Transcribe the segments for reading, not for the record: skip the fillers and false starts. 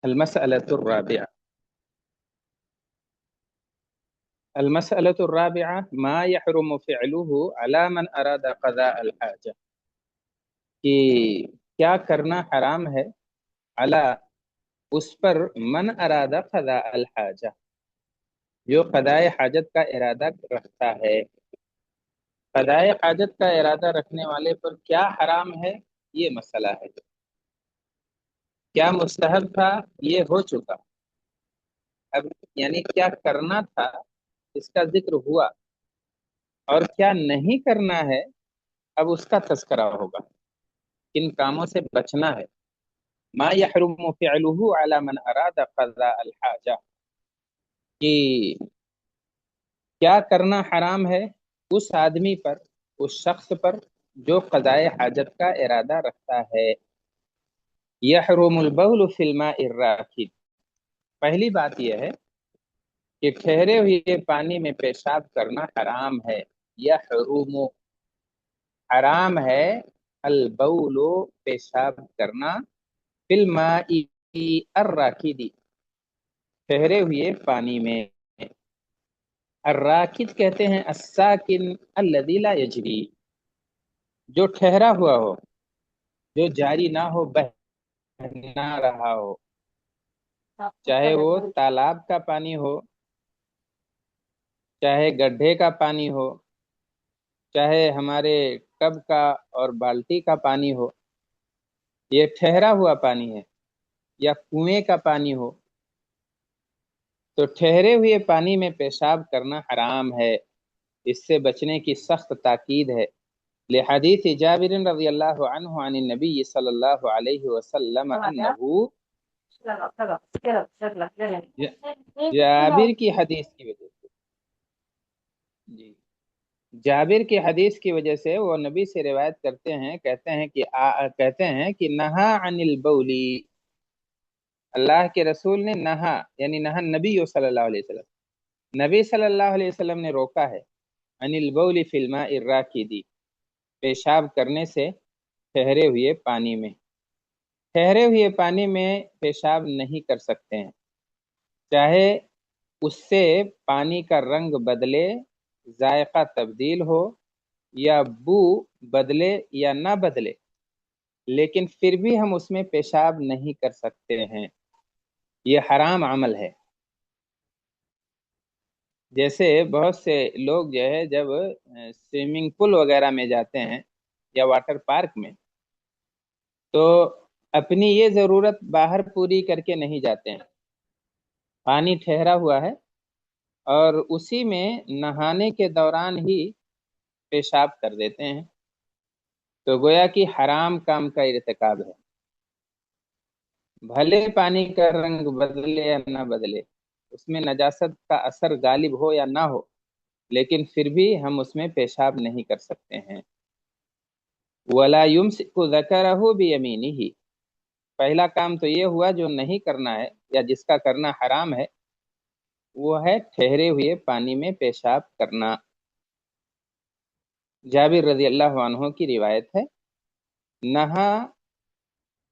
المسألة الرابعة المسألة الرابعة ما يحرم فعله على من أراد قضاء الحاجة کہ کیا کرنا حرام ہے علی اس پر من ارادہ قضاء الحاجہ جو قضاء حاجت کا ارادہ رکھتا ہے۔ قضاء حاجت کا ارادہ رکھنے والے پر کیا حرام ہے، یہ مسئلہ ہے۔ کیا مستحب تھا، یہ ہو چکا، اب یعنی کیا کرنا تھا اس کا ذکر ہوا، اور کیا نہیں کرنا ہے اب اس کا تذکرہ ہوگا، کن کاموں سے بچنا ہے۔ ما يحرم فعله على من اراد قضاء الحاجہ کہ کیا کرنا حرام ہے اس آدمی پر، اس شخص پر جو قضاء حاجت کا ارادہ رکھتا ہے۔ یحرم البول فی الماء الراکد، پہلی بات یہ ہے کہ ٹھہرے ہوئے پانی میں پیشاب کرنا حرام ہے۔ یحرم، حرام ہے، البول، پیشاب کرنا، فی الماء الراکد، ٹھہرے ہوئے پانی میں۔ الراکد کہتے ہیں الساکن الذی لا یجری، جو ٹھہرا ہوا ہو، جو جاری نہ ہو، بہ نہ رہا ہو، چاہے وہ تالاب کا پانی ہو، چاہے گڈھے کا پانی ہو، چاہے ہمارے ٹب کا اور بالٹی کا پانی ہو، یہ ٹھہرا ہوا پانی ہے، یا کنویں کا پانی ہو، تو ٹھہرے ہوئے پانی میں پیشاب کرنا حرام ہے۔ اس سے بچنے کی سخت تاکید ہے، لحدیث جابر رضی اللہ عنہ عن النبی صلی اللہ علیہ وسلم انہو، جابر کی حدیث کی وجہ سے، جی جابر کی حدیث کی وجہ سے وہ نبی سے روایت کرتے ہیں، کہتے ہیں کہ نہا عن البولی، اللہ کے رسول نے نہا، یعنی نہا نبی صلی اللہ علیہ وسلم، نبی صلی اللہ علیہ وسلم نے روکا ہے، عن البول فی الماء الراکدی، پیشاب کرنے سے ٹھہرے ہوئے پانی میں۔ ٹھہرے ہوئے پانی میں پیشاب نہیں کر سکتے ہیں، چاہے اس سے پانی کا رنگ بدلے، ذائقہ تبدیل ہو، یا بو بدلے یا نہ بدلے، لیکن پھر بھی ہم اس میں پیشاب نہیں کر سکتے ہیں، یہ حرام عمل ہے۔ جیسے بہت سے لوگ جو ہے جب سوئمنگ پول وغیرہ میں جاتے ہیں یا واٹر پارک میں، تو اپنی یہ ضرورت باہر پوری کر کے نہیں جاتے ہیں، پانی ٹھہرا ہوا ہے اور اسی میں نہانے کے دوران ہی پیشاب کر دیتے ہیں، تو گویا کہ حرام کام کا ارتکاب ہے۔ بھلے پانی کا رنگ بدلے یا نہ بدلے، اس میں نجاست کا اثر غالب ہو یا نہ ہو، لیکن پھر بھی ہم اس میں پیشاب نہیں کر سکتے ہیں۔ وَلَا يُمْسِكُ ذَكَرَهُ بِيَمِينِهِ، پہلا کام تو یہ ہوا جو نہیں کرنا ہے یا جس کا کرنا حرام ہے، وہ ہے ٹھہرے ہوئے پانی میں پیشاب کرنا۔ جابر رضی اللہ عنہ کی روایت ہے، نہا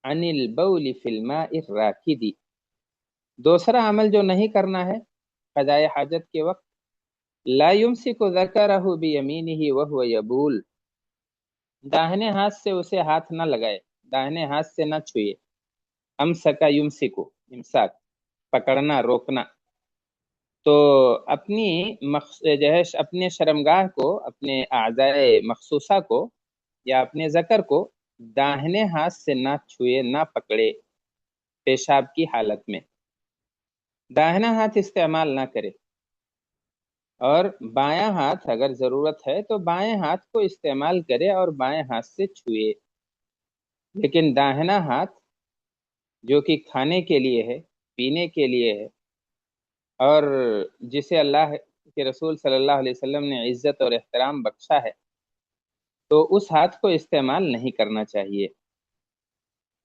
عن البول فی الماء الراکد، دوسرا عمل جو نہیں کرنا ہے قضاء حاجت کے وقت، لا یمسک ذکرہ بیمینہ وہو یبول، داہنے ہاتھ سے اسے ہاتھ نہ لگائے، داہنے ہاتھ سے نہ چھوئے۔ امسکا یمسکو، امساک، پکڑنا، روکنا، تو اپنی جو ہے اپنے شرمگاہ کو، اپنے اعضاء مخصوصہ کو یا اپنے ذکر کو داہنے ہاتھ سے نہ چھوئے، نہ پکڑے پیشاب کی حالت میں، داہنا ہاتھ استعمال نہ کرے، اور بایاں ہاتھ اگر ضرورت ہے تو بائیں ہاتھ کو استعمال کرے اور بائیں ہاتھ سے چھوئے، لیکن داہنا ہاتھ جو کہ کھانے کے لیے ہے، پینے کے لیے ہے، اور جسے اللہ کے رسول صلی اللہ علیہ وسلم نے عزت اور احترام بخشا ہے، تو اس ہاتھ کو استعمال نہیں کرنا چاہیے۔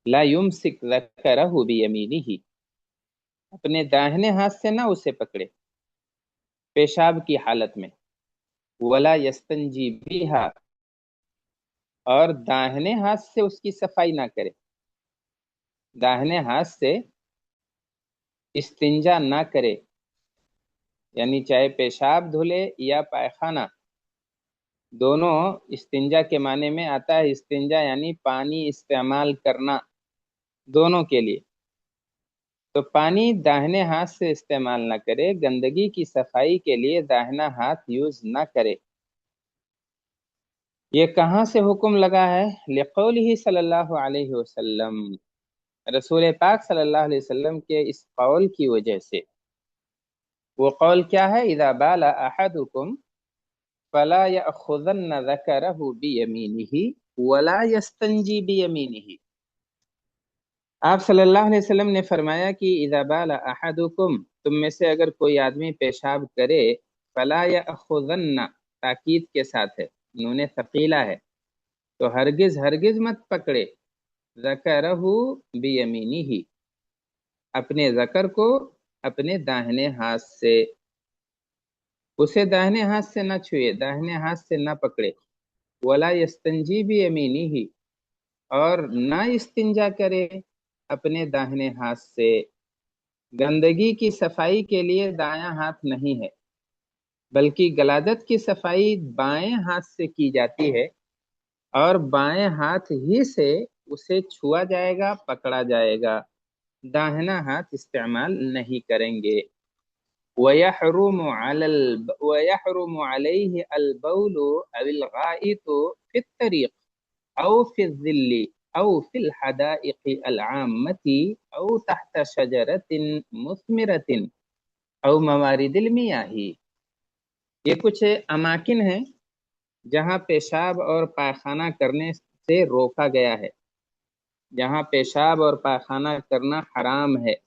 لا یمسک ذکرہ بیمینہ، اپنے داہنے ہاتھ سے نہ اسے پکڑے پیشاب کی حالت میں۔ ولا یستنجی بہا، اور داہنے ہاتھ سے اس کی صفائی نہ کرے، داہنے ہاتھ سے इस्तिंजा ना करे, यानी चाहे पेशाब धुले या पायखाना, दोनों इस्तिंजा के माने में आता है। इस्तिंजा यानी पानी इस्तेमाल करना, दोनों के लिए। तो पानी दाहिने हाथ से इस्तेमाल ना करे, गंदगी की सफाई के लिए दाहिना हाथ यूज ना करे। ये कहाँ से हुक्म लगा है? लिक़ौलिही सल्लल्लाहु अलैहि वसल्लम, रसूल पाक सल्लल्लाहु अलैहि वसल्लम के इस कौल की वजह से। वो कौल क्या है? इज़ा बाला अहदुकुम फला यअखुज़न्न ज़करहु बियमीनिही वला यस्तंजी बियमीनिही। आप सल्लल्लाहु अलैहि वसल्लम ने फरमाया कि इज़ा बाला अहदुकुम, तुम में से अगर कोई आदमी पेशाब करे, फला यअखुज़न्न, ताकीद के साथ है, नूने थकीला है, तो हरगिज हरगिज मत पकड़े, ज़करहु बियमीनिही, अपने ज़कर को अपने दाहिने हाथ से, उसे दाहिने हाथ से न छुए, दाहिने हाथ से न पकड़े। वला यस्तंजी बियमीनिही, और न इस्तिंजा करे अपने दाहिने हाथ से। गंदगी की सफाई के लिए दायां हाथ नहीं है, बल्कि गलादत की सफाई बाएं हाथ से की जाती है, और बाएं हाथ ही से उसे छुआ जाएगा, पकड़ा जाएगा, दाहिना हाथ इस्तेमाल नहीं करेंगे। वयहरुमु अलैहि अलबौलु अविल गाइतु फित तरीक औ फिल ज़िल्ली औ फिल हदाइक़ि अलआम्मति औ तहत शजरतिन मुस्मिरतिन औ मवारिदिल मियाही। ये कुछ अमाकिन हैं जहाँ पेशाब और पायखाना करने से रोका गया है, जहाँ पेशाब और पायखाना करना हराम है।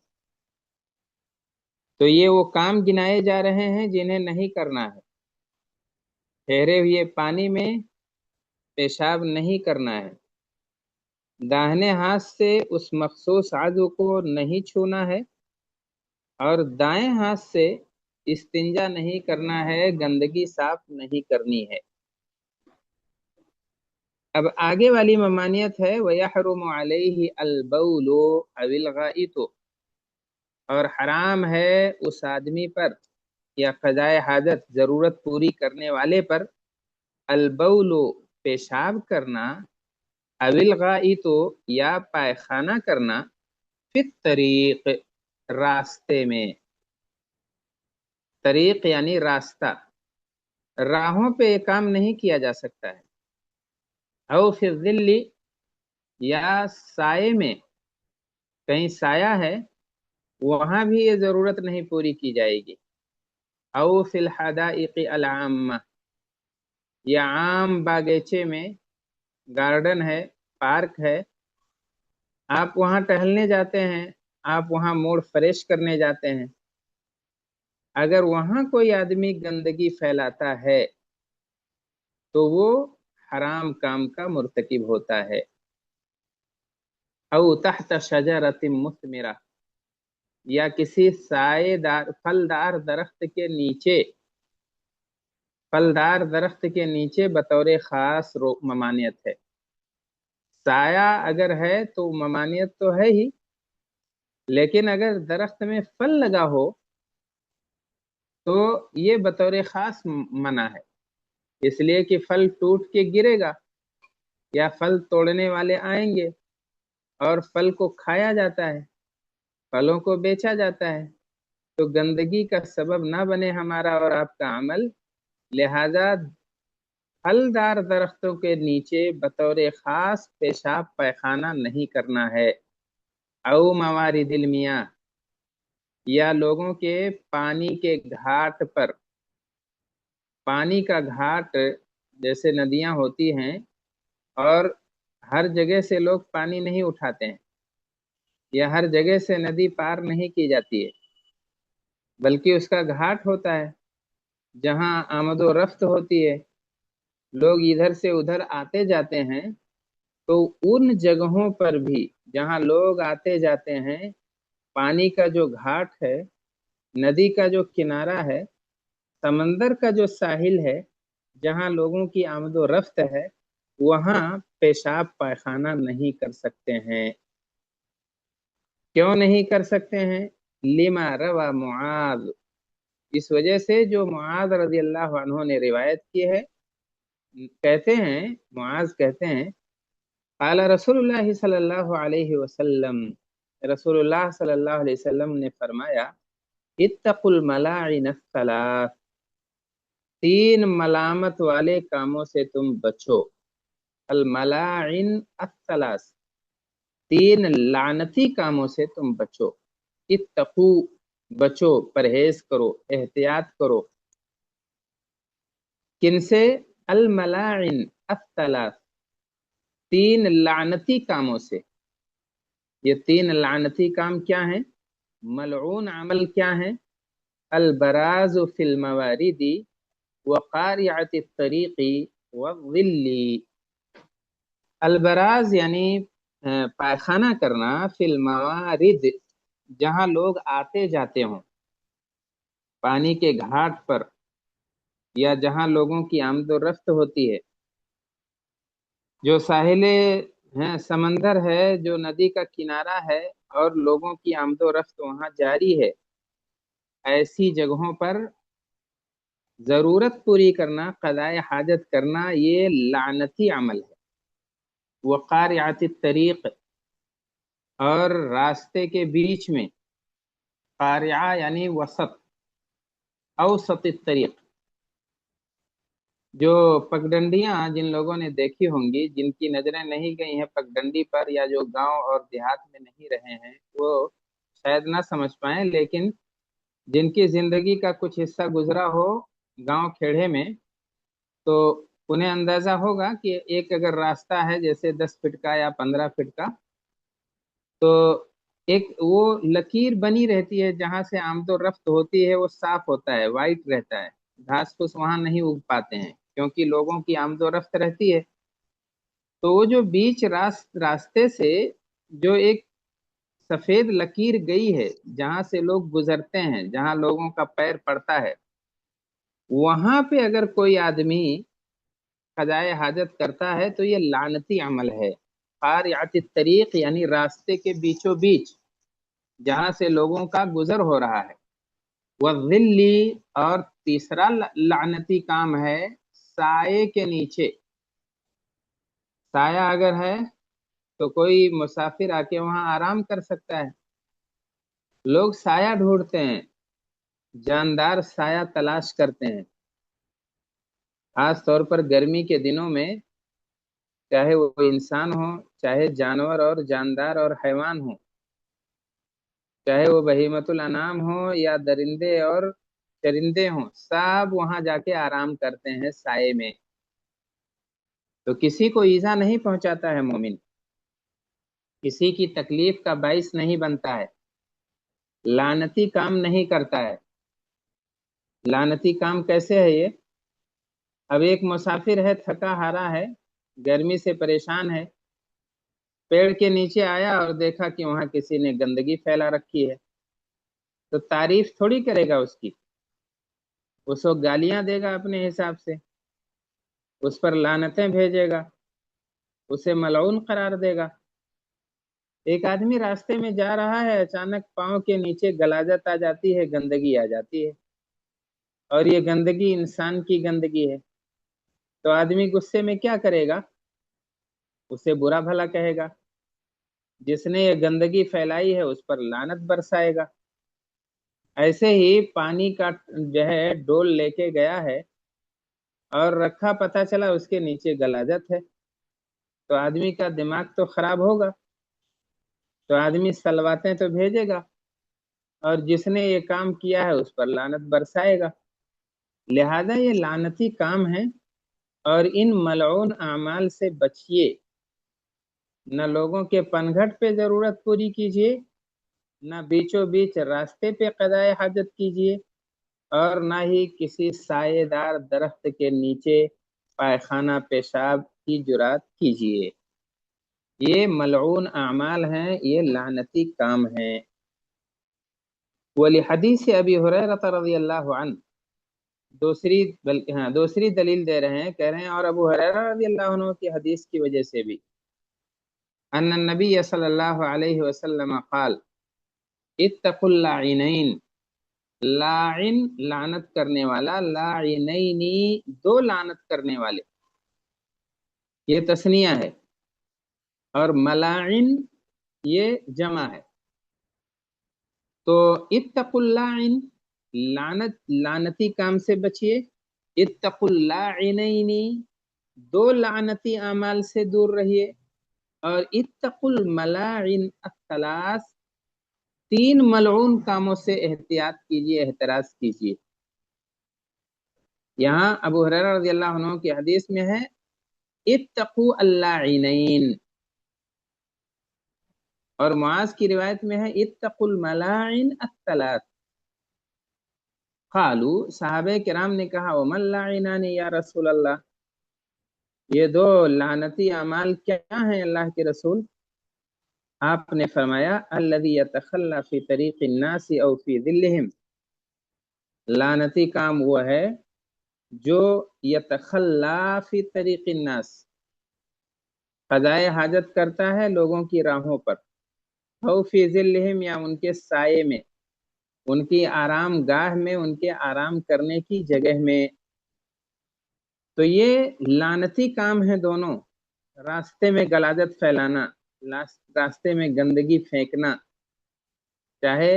तो ये वो काम गिनाए जा रहे हैं जिन्हें नहीं करना है। ठहरे हुए पानी में पेशाब नहीं करना है, दाहिने हाथ से उस मखसूस आज़ू को नहीं छूना है, और दाएं हाथ से इस्तिंजा नहीं करना है, गंदगी साफ नहीं करनी है। अब आगे वाली ममानियत है वयहरुमु अलैहि अलबौलु अविल गाइतु, और हराम है उस आदमी पर या क़ज़ाए हाजत, जरूरत पूरी करने वाले पर, अलबौलु, पेशाब करना, अविल गाइतु, या पायखाना करना, फित तरीक, रास्ते में। तरीक यानी रास्ता, राहों पे ये काम नहीं किया जा सकता है। औ फिर ज़िल्ली, या साये में, कहीं साया है वहां भी ये जरूरत नहीं पूरी की जाएगी। औ फिल हदाइक़ि अलआम्मा, या आम बागीचे में, गार्डन है, पार्क है, आप वहां टहलने जाते हैं, आप वहां मूड फ्रेश करने जाते हैं, अगर वहां कोई आदमी गंदगी फैलाता है तो वो हराम काम का मुर्तकिब होता है। औ तहत शजरतिन मुस्मिरा, या किसी सायेदार फलदार दरख्त के नीचे, फलदार दरख्त के नीचे बतौर खास ममानियत है। साया अगर है तो ममानियत तो है ही, लेकिन अगर दरख्त में फल लगा हो तो ये बतौर खास मना है, इसलिए कि फल टूट के गिरेगा या फल तोड़ने वाले आएंगे और फल को खाया जाता है, फलों को बेचा जाता है, तो गंदगी का सबब ना बने हमारा और आपका अमल। लिहाजा फलदार दरख्तों के नीचे बतौर खास पेशाब पैखाना नहीं करना है। औ मवारिदिल मियां, या लोगों के पानी के घाट पर, पानी का घाट जैसे नदियां होती हैं और हर जगह से लोग पानी नहीं उठाते हैं, या हर जगह से नदी पार नहीं की जाती है, बल्कि उसका घाट होता है जहां आमदो रफ्त होती है, लोग इधर से उधर आते जाते हैं। तो उन जगहों पर भी जहां लोग आते जाते हैं, पानी का जो घाट है, नदी का जो किनारा है, समंदर का जो साहिल है, जहां लोगों की आमदो रफ्त है, वहां पेशाब पायखाना नहीं कर सकते हैं। क्यों नहीं कर सकते हैं? लिमा रवा मुआज, इस वजह से जो मुआज रजी अल्लाह अन्हु ने रिवायत की है। कहते हैं, मुआज कहते हैं, क़ाल रसूलुल्लाह सल्लल्लाहु अलैहि वसल्लम, रसूलुल्लाह सल्लल्लाहु अलैहि वसल्लम ने फरमाया, इत्तकुल मलाइन सलास, तीन मलामत वाले कामों से तुम बचो। अल मलाइन अस्सलास, तीन लानती कामों से तुम बचो। इत्तकू, बचो, परहेज करो, एहतियात करो। किनसे? अल मलाइन अस्सलास, तीन लानती कामों से। ये तीन लानती काम क्या हैं? मलऊन अमल क्या है? अल बराज फिल मवारिदी व कारियत तरीकी व ज़िल्ली। अल बराज यानी पायखाना करना, फिल मवारिद, जहां लोग आते जाते हों, पानी के घाट पर या जहां लोगों की आमदोरफ्त होती है, जो साहिले हैं, समंदर है, जो नदी का किनारा है और लोगों की आमदोरफ्त वहां जारी है, ऐसी जगहों पर जरूरत पूरी करना, क़ज़ाए हाजत करना, ये लानती अमल है। वक़ारिअत तरीक़, और रास्ते के बीच में, कारिया यानी वसत, औसत तरीक़, जो पगडंडियां जिन लोगों ने देखी होंगी, जिनकी नजरें नहीं गई हैं पगडंडी पर, या जो गांव और देहात में नहीं रहे हैं, वो शायद ना समझ पाए, लेकिन जिनकी जिंदगी का कुछ हिस्सा गुजरा हो गांव खेड़े में, तो उन्हें अंदाजा होगा कि एक अगर रास्ता है जैसे 10 फीट का या 15 फीट का, तो एक वो लकीर बनी रहती है, जहां से आमदोरफ्त होती है, वो साफ होता है, वाइट रहता है, घास फूस वहां नहीं उग पाते हैं क्योंकि लोगों की आमदोरफ्त रहती है। तो वो जो बीच रास्ते से जो एक सफेद लकीर गई है, जहां से लोग गुजरते हैं, जहां लोगों का पैर पड़ता है, वहां पे अगर कोई आदमी कजाए हाजत करता है तो ये लानती अमल है। कारियात तरीक यानी रास्ते के बीचों बीच जहां से लोगों का गुजर हो रहा है। वज़िल्ली, और तीसरा लानती काम है साये के नीचे। साया अगर है तो कोई मुसाफिर आके वहां आराम कर सकता है। लोग साया ढूंढते हैं, जानदार साया तलाश करते हैं, खास तौर पर गर्मी के दिनों में, चाहे वो इंसान हो, चाहे जानवर और जानदार और हैवान हो, चाहे वो बहीमतुल अनाम हो या दरिंदे और चरिंदे हों, सब वहां जाके आराम करते हैं साये में। तो किसी को ईजा नहीं पहुंचाता है मोमिन, किसी की तकलीफ का बाइस नहीं बनता है, लानती काम नहीं करता है। लानती काम कैसे है ये? अब एक मुसाफिर है, थका हारा है, गर्मी से परेशान है, पेड़ के नीचे आया और देखा कि वहां किसी ने गंदगी फैला रखी है, तो तारीफ थोड़ी करेगा उसकी, उसको गालियां देगा अपने हिसाब से, उस पर लानतें भेजेगा, उसे मलऊन करार देगा। एक आदमी रास्ते में जा रहा है, अचानक पांव के नीचे गलाजत आ जाती है, गंदगी आ जाती है, और ये गंदगी इंसान की गंदगी है, तो आदमी गुस्से में क्या करेगा? उसे बुरा भला कहेगा, जिसने ये गंदगी फैलाई है उस पर लानत बरसाएगा। ऐसे ही पानी का जो है डोल लेके गया है और रखा, पता चला उसके नीचे गलाजत है, तो आदमी का दिमाग तो खराब होगा, तो आदमी सलवातें तो भेजेगा, और जिसने ये काम किया है उस पर लानत बरसाएगा। लिहाजा ये लानती काम है, और इन मलऊन अमाल से बचिए। न लोगों के पनघट पे जरूरत पूरी कीजिए, न बीचों बीच रास्ते पे कदाए हाजत कीजिए, और न ही किसी सायेदार दरख्त के नीचे पायखाना पेशाब की जुरात कीजिए। ये मलऊन अमाल हैं, ये लानती काम हैं। वली हदीस अबी हुरैरा रज़ियल्लाहु अन्हु, दूसरी, बल्कि हाँ, दूसरी दलील दे रहे हैं, कह रहे हैं, और अबू हुरैरा रज़ियल्लाहु अन्हु की हदीस की वजह से भी, अन्न नबी सल्लल्लाहु अलैहि वसल्लम क़ाल, इत्तकुल लाइनैन, लाइन लानत करने वाला, लाइनैनी दो लानत करने वाले, ये तस्निया है, और मलाइन ये जमा है। तो इत्तकुल लाइन, लानत लानती काम से बचिए, इत्तकुल लाइनैनी दो लानती अमाल से दूर रहिए, और इत्तकुल मलाइन अत्तलास तीन मलऊन कामों से एहतियात कीजिए, एहतराज कीजिए। यहाँ अबू हुरैरा रज़ियल्लाहु अन्हु की हदीस में है इत्तकू अल्लाइनैन, और मुआज की रिवायत में है इत्तकुल मलाइन अत्तलात। कालू, साहबे किराम ने कहा वमल लाइनानी या रसूल अल्लाह, ये दो लानती अमाल क्या हैं अल्लाह के रसूल? आपने फरमाया अल्लज़ी यतखल्ला फी तरीक़ि नासी औ फी दिल्लिहिम, लानती काम वो है जो यतखल्ला फी तरीक़ि नास, क़ज़ाए हाजत करता है लोगों की राहों पर, औ फी ज़िल्लिहिम या उनके साये में, उनकी आराम गाह में, उनके आराम करने की जगह में। तो ये लानती काम है दोनों, रास्ते में गलाजत फैलाना, रास्ते में गंदगी फेंकना। चाहे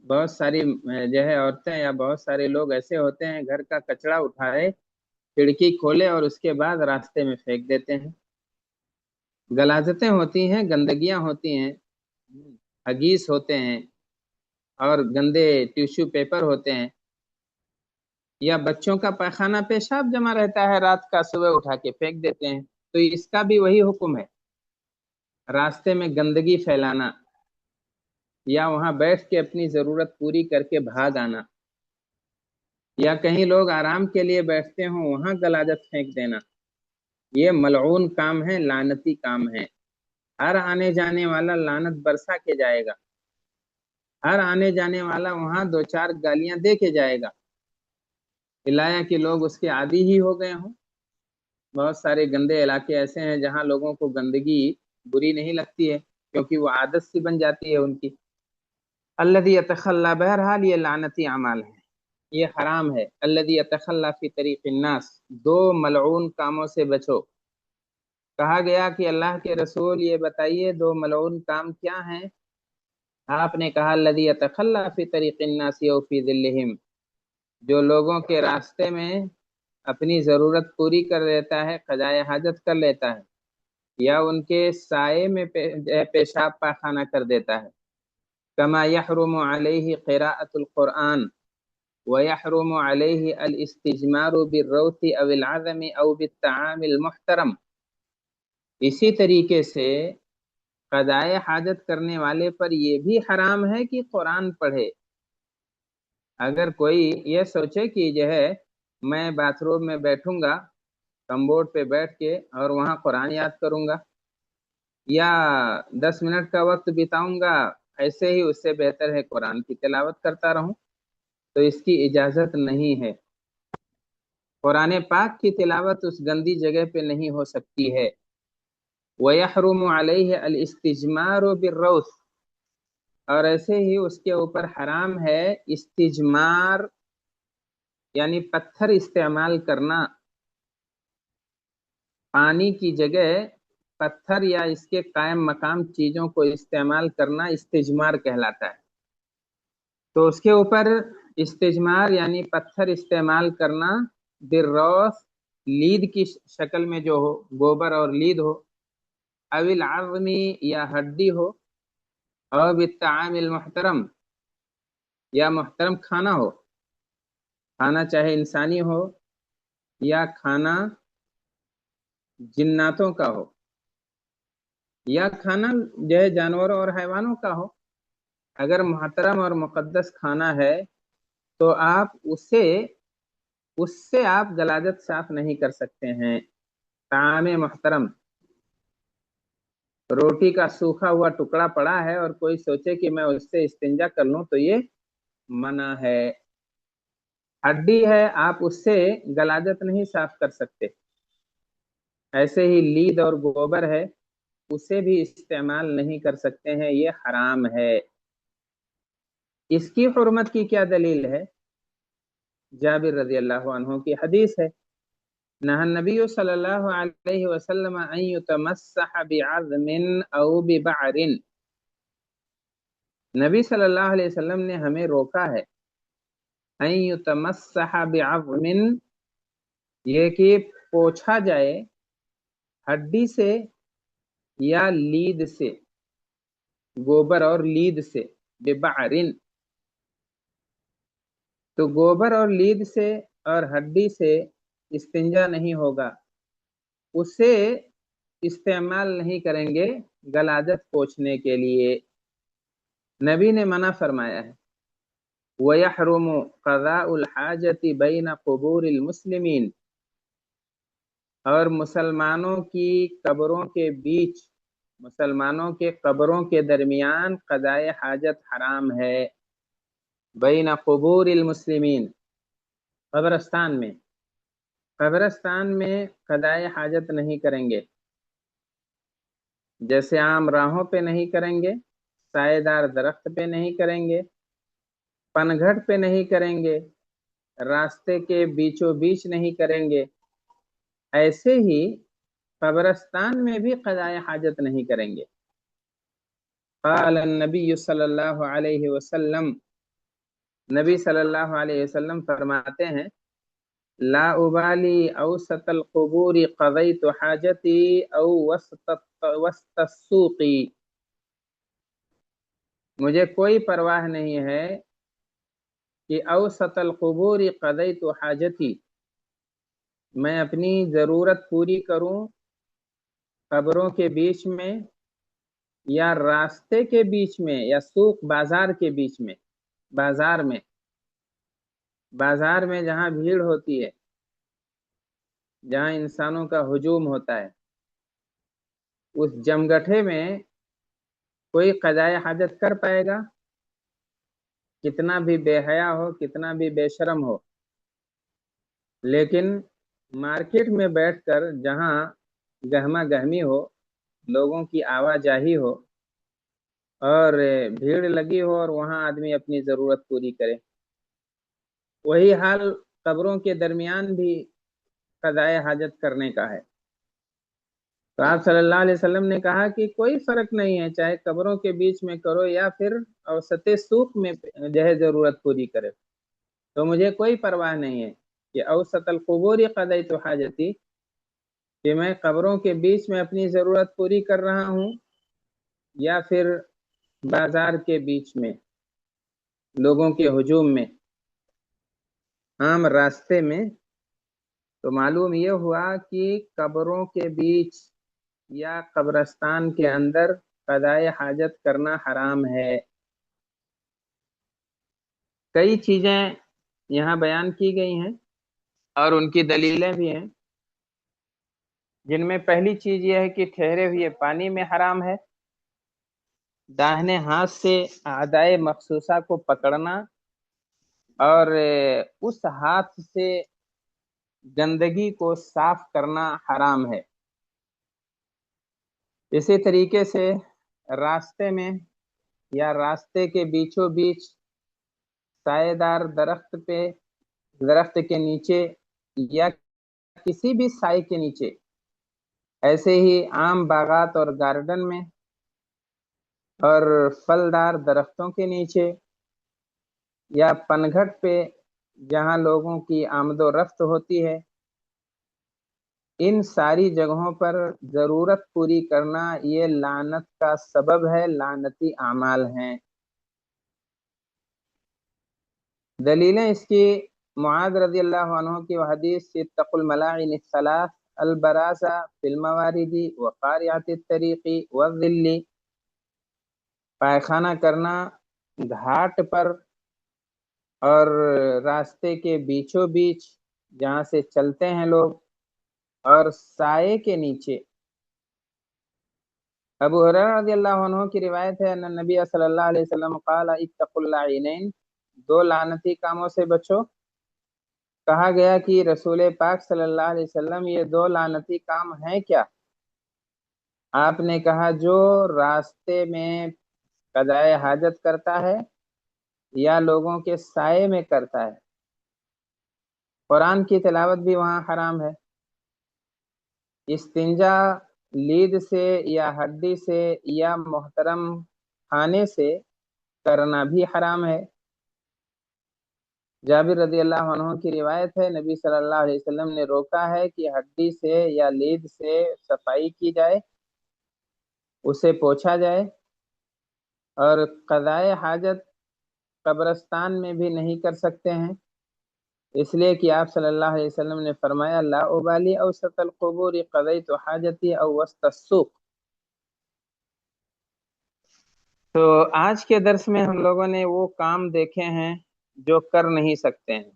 बहुत सारी जो है औरतें या बहुत सारे लोग ऐसे होते हैं, घर का कचरा उठाए, खिड़की खोले और उसके बाद रास्ते में फेंक देते हैं। गलाजतें होती हैं, गंदगियां होती हैं, हगीज होते हैं, और गंदे टिश्यू पेपर होते हैं, या बच्चों का पैखाना पेशाब जमा रहता है रात का, सुबह उठा के फेंक देते हैं। तो इसका भी वही हुक्म है, रास्ते में गंदगी फैलाना, या वहां बैठ के अपनी जरूरत पूरी करके भाग आना, या कहीं लोग आराम के लिए बैठते हों वहां गलाजत फेंक देना, ये मलऊन काम है, लानती काम है। हर आने जाने वाला लानत बरसा के जाएगा, हर आने जाने वाला वहां दो चार गालियां दे के जाएगा, इलाया कि लोग उसके आदी ही हो गए हों। बहुत सारे गंदे इलाके ऐसे हैं जहां लोगों को गंदगी बुरी नहीं लगती है, क्योंकि वो आदत सी बन जाती है उनकी। अल्लज़ी यतखल्ला, बहरहाल ये लानती अमाल है, ये हराम है। अल्लज़ी यतखल्ला फी तरीक़िन नास, दो मलऊन कामों से बचो। कहा गया कि अल्लाह के रसूल ये बताइए दो मलऊन काम क्या हैं? आपने कहा अल्लज़ी यतखल्ला फी तरीक़िन नासी व फी ज़िल्लिहिम, जो लोगों के रास्ते में अपनी जरूरत पूरी कर लेता है, क़ज़ाए हाजत कर लेता है, या उनके साये में पेशाब पाखाना कर देता है। कमा यहरुमु अलैहि क़िराअतुल क़ुरआन व यहरुमु अलैहि अल इस्तिजमारु बिर्रौति अविल अज़मी औ बित्तआमिल मुहतरम, इसी तरीके से क़ज़ाए हाजत करने वाले पर यह भी हराम है कि कुरान पढ़े। अगर कोई ये सोचे कि जो है मैं बाथरूम में बैठूंगा, कमबोर्ड पे बैठ के और वहां कुरान याद करूंगा, या 10 मिनट का वक्त बिताऊंगा, ऐसे ही उससे बेहतर है कुरान की तिलावत करता रहूं, तो इसकी इजाजत नहीं है। कुरान पाक की तिलावत उस गंदी जगह पे नहीं हो सकती है। वयहरुमु अलैहि अल इस्तिजमारु बिर्रौस, और ऐसे ही उसके ऊपर हराम है इस्तिजमार, यानी पत्थर इस्तेमाल करना, पानी की जगह पत्थर या इसके कायम मकाम चीजों को इस्तेमाल करना इस्तिजमार कहलाता है। तो उसके ऊपर इस्तिजमार यानी पत्थर इस्तेमाल करना, बिर्रौस लीद की शक्ल में जो हो, गोबर और लीद हो, अविल आज़मी या हड्डी हो, और बित्तामिल मुहतरम या मुहतरम खाना हो, खाना चाहे इंसानी हो या खाना जिन्नातों का हो, या खाना जो है जानवरों और हैवानों का हो। अगर मुहतरम और मुकद्दस खाना है तो आप उससे उससे आप गलाजत साफ नहीं कर सकते हैं। तामे मुहतरम, रोटी का सूखा हुआ टुकड़ा पड़ा है और कोई सोचे कि मैं उससे इस्तिंजा कर लूं, तो ये मना है। हड्डी है, आप उससे गलाजत नहीं साफ कर सकते। ऐसे ही लीद और गोबर है, उसे भी इस्तेमाल नहीं कर सकते हैं, ये हराम है। اس کی حرمت کی کیا دلیل ہے؟ جابر رضی اللہ عنہ کی حدیث ہے، نہى النبی صلی اللہ علیہ وسلم ان يتمسح بعظم او ببعر، نبی صلی اللہ علیہ وسلم نے ہمیں روکا ہے ان يتمسح بعظم، یہ کہ پوچھا جائے ہڈی سے یا لید سے، گوبر اور لید سے، ببعرن، تو گوبر اور لید سے اور ہڈی سے استنجا نہیں ہوگا، اسے استعمال نہیں کریں گے غلاظت پوچھنے کے لیے، نبی نے منع فرمایا ہے۔ وَيَحْرُمُ قَضَاءُ الْحَاجَةِ بَيْنَ قُبُورِ الْمُسْلِمِينَ، اور مسلمانوں کی قبروں کے بیچ، مسلمانوں کے قبروں کے درمیان قضائے حاجت حرام ہے، بین قبور المسلمین، قبرستان میں، قبرستان میں قضائے حاجت نہیں کریں گے، جیسے عام راہوں پہ نہیں کریں گے، سائے دار درخت پہ نہیں کریں گے، پنگھٹ پہ نہیں کریں گے، راستے کے بیچوں بیچ نہیں کریں گے، ایسے ہی قبرستان میں بھی قضائے حاجت نہیں کریں گے۔ قال النبی صلی اللہ علیہ وسلم، نبی صلی اللہ علیہ وسلم فرماتے ہیں، لا ابالی اوسط القبور قضیت حاجتی او وسط السوق، مجھے کوئی پرواہ نہیں ہے کہ اوسط القبور قضیت حاجتی، میں اپنی ضرورت پوری کروں قبروں کے بیچ میں یا راستے کے بیچ میں یا سوق بازار کے بیچ میں، بازار میں، بازار میں جہاں بھیڑ ہوتی ہے، جہاں انسانوں کا ہجوم ہوتا ہے، اس جمگٹھے میں کوئی قضائے حاجت کر پائے گا؟ کتنا بھی بے حیا ہو، کتنا بھی بے شرم ہو، لیکن مارکیٹ میں بیٹھ کر جہاں گہما گہمی ہو، لوگوں کی آواجاہی ہو اور بھیڑ لگی ہو اور وہاں آدمی اپنی ضرورت پوری کرے، وہی حال قبروں کے درمیان بھی قضائے حاجت کرنے کا ہے۔ تو آپ صلی اللہ علیہ وسلم نے کہا کہ کوئی فرق نہیں ہے، چاہے قبروں کے بیچ میں کرو یا پھر اوسط سوق میں جو ہے ضرورت پوری کرے، تو مجھے کوئی پرواہ نہیں ہے کہ اوسط القبور قضیت حاجتی، کہ میں قبروں کے بیچ میں اپنی ضرورت پوری کر رہا ہوں یا پھر بازار کے بیچ میں لوگوں کے ہجوم میں، عام راستے میں۔ تو معلوم یہ ہوا کہ قبروں کے بیچ یا قبرستان کے اندر قضائے حاجت کرنا حرام ہے۔ کئی چیزیں یہاں بیان کی گئی ہیں اور ان کی دلیلیں بھی ہیں، جن میں پہلی چیز یہ ہے کہ ٹھہرے ہوئے پانی میں حرام ہے، داہنے ہاتھ سے اعضائے مخصوصہ کو پکڑنا اور اس ہاتھ سے گندگی کو صاف کرنا حرام ہے۔ اسی طریقے سے راستے میں یا راستے کے بیچوں بیچ سائے دار درخت پہ، درخت کے نیچے یا کسی بھی سائے کے نیچے، ایسے ہی عام باغات اور گارڈن میں اور پھلدار درختوں کے نیچے یا پنگھٹ پہ جہاں لوگوں کی آمد و رفت ہوتی ہے، ان ساری جگہوں پر ضرورت پوری کرنا یہ لعنت کا سبب ہے، لعنتی اعمال ہیں۔ دلیلیں اس کی معاذ رضی اللہ عنہ کی حدیث اتقوا الملاعن الثلاث البرازہ فی الموارد وقارعۃ الطریق والظل، پائخانہ کرنا گھاٹ پر اور راستے کے بیچوں بیچ جہاں سے چلتے ہیں لوگ، اور سائے کے نیچے۔ ابو ہریرہ رضی اللہ عنہ کی روایت ہے ان نبی صلی اللہ علیہ وسلم قال اتقوا اللاعنین، دو لعنتی کاموں سے بچو۔ کہا گیا کہ رسول پاک صلی اللہ علیہ وسلم یہ دو لعنتی کام ہیں کیا؟ آپ نے کہا جو راستے میں قضائے حاجت کرتا ہے या लोगों के साए में करता है। कुरान की तिलावत भी वहाँ हराम है। इस्तिंजा लीद से या हड्डी से या मोहतरम खाने से करना भी हराम है। जाबिर रदी अल्लाह अन्हु की रिवायत है, नबी सल्लल्लाहु अलैहि वसल्लम ने रोका है कि हड्डी से या लीद से सफाई की जाए, उसे पोंछा जाए, और क़ज़ाए हाजत कब्रिस्तान में भी नहीं कर सकते हैं, इसलिए कि आप सल्लल्लाहु अलैहि वसल्लम ने फरमाया, ला उबाली औसतल क़ुबूर क़ज़ैतु हाजती औ वसत अस्सूक़। तो आज के दर्स में हम लोगों ने वो काम देखे हैं जो कर नहीं सकते हैं।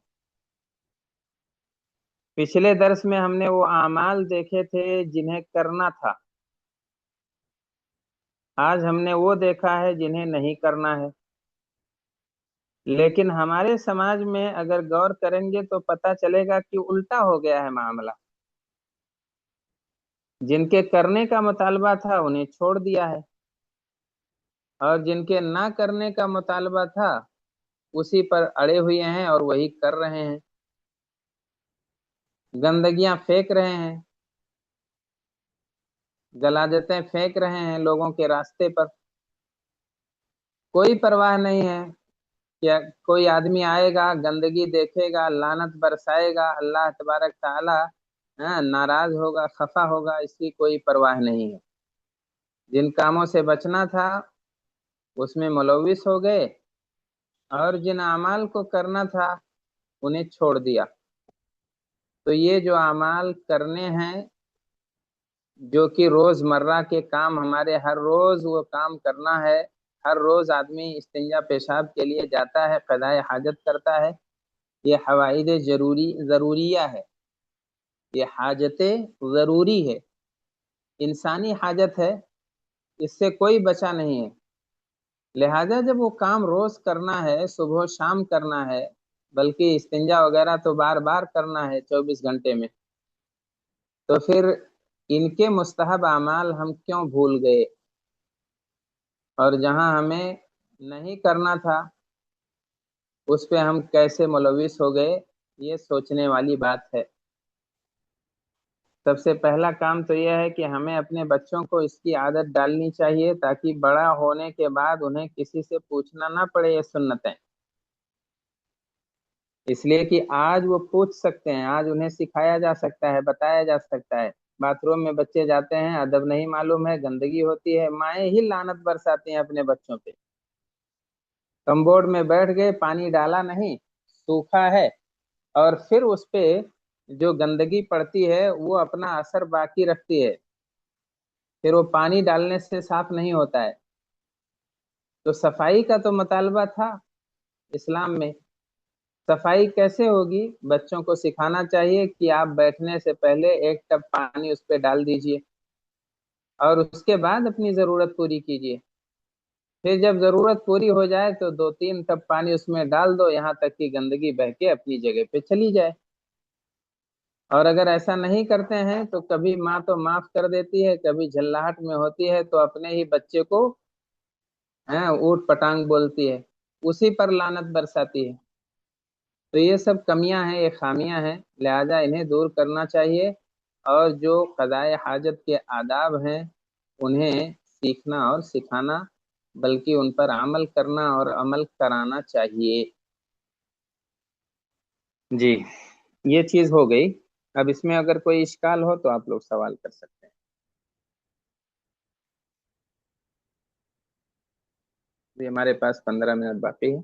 पिछले दर्स में हमने वो आमाल देखे थे जिन्हें करना था। आज हमने वो देखा है जिन्हें नहीं करना है। लेकिन हमारे समाज में अगर गौर करेंगे तो पता चलेगा कि उल्टा हो गया है मामला। जिनके करने का मुतालबा था उन्हें छोड़ दिया है, और जिनके ना करने का मुतालबा था उसी पर अड़े हुए हैं और वही कर रहे हैं। गंदगियां फेंक रहे हैं, गलाजतें फेंक रहे हैं लोगों के रास्ते पर। कोई परवाह नहीं है कि कोई आदमी आएगा, गंदगी देखेगा, लानत बरसाएगा, अल्लाह तबारक ताला नाराज होगा, खफा होगा, इसकी कोई परवाह नहीं है। जिन कामों से बचना था उसमें मुलव्विस हो गए, और जिन अमाल को करना था उन्हें छोड़ दिया। तो ये जो अमाल करने हैं, जो कि रोजमर्रा के काम, हमारे हर रोज वो काम करना है। हर रोज आदमी इस्तिंजा पेशाब के लिए जाता है, क़ज़ाए हाजत करता है। ये हवाइज जरूरिया है, ये हाजतें जरूरी है, इंसानी हाजत है, इससे कोई बचा नहीं है। लिहाजा जब वो काम रोज करना है, सुबह शाम करना है, बल्कि इस्तिंजा वगैरह तो बार बार करना है 24 घंटे में, तो फिर इनके मुस्तहब अमाल हम क्यों भूल गए, और जहां हमें नहीं करना था उस पे हम कैसे मुलविस हो गए, ये सोचने वाली बात है। सबसे पहला काम तो यह है कि हमें अपने बच्चों को इसकी आदत डालनी चाहिए, ताकि बड़ा होने के बाद उन्हें किसी से पूछना ना पड़े ये सुन्नतें। इसलिए कि आज वो पूछ सकते हैं, आज उन्हें सिखाया जा सकता है, बताया जा सकता है। बाथरूम में बच्चे जाते हैं, अदब नहीं मालूम है, गंदगी होती है, माएँ ही लानत बरसाती हैं अपने बच्चों पे। कमबोर्ड में बैठ गए, पानी डाला नहीं, सूखा है, और फिर उस पे जो गंदगी पड़ती है वो अपना असर बाकी रखती है, फिर वो पानी डालने से साफ नहीं होता है। तो सफाई का तो मुतालबा था इस्लाम में। सफाई कैसे होगी, बच्चों को सिखाना चाहिए कि आप बैठने से पहले एक टब पानी उस पर डाल दीजिए, और उसके बाद अपनी जरूरत पूरी कीजिए। फिर जब जरूरत पूरी हो जाए तो 2-3 टब पानी उसमें डाल दो, यहाँ तक कि गंदगी बह के अपनी जगह पे चली जाए। और अगर ऐसा नहीं करते हैं तो कभी माँ तो माफ कर देती है, कभी झल्लाहट में होती है तो अपने ही बच्चे को ऊट पटांग बोलती है, उसी पर लानत बरसाती है। तो ये सब कमियां हैं, ये खामियां हैं, लिहाजा इन्हें दूर करना चाहिए। और जो क़ज़ाए हाजत के आदाब हैं उन्हें सीखना और सिखाना, बल्कि उन पर अमल करना और अमल कराना चाहिए। जी, ये चीज हो गई। अब इसमें अगर कोई इश्काल हो तो आप लोग सवाल कर सकते हैं। अभी हमारे पास 15 मिनट बाकी है।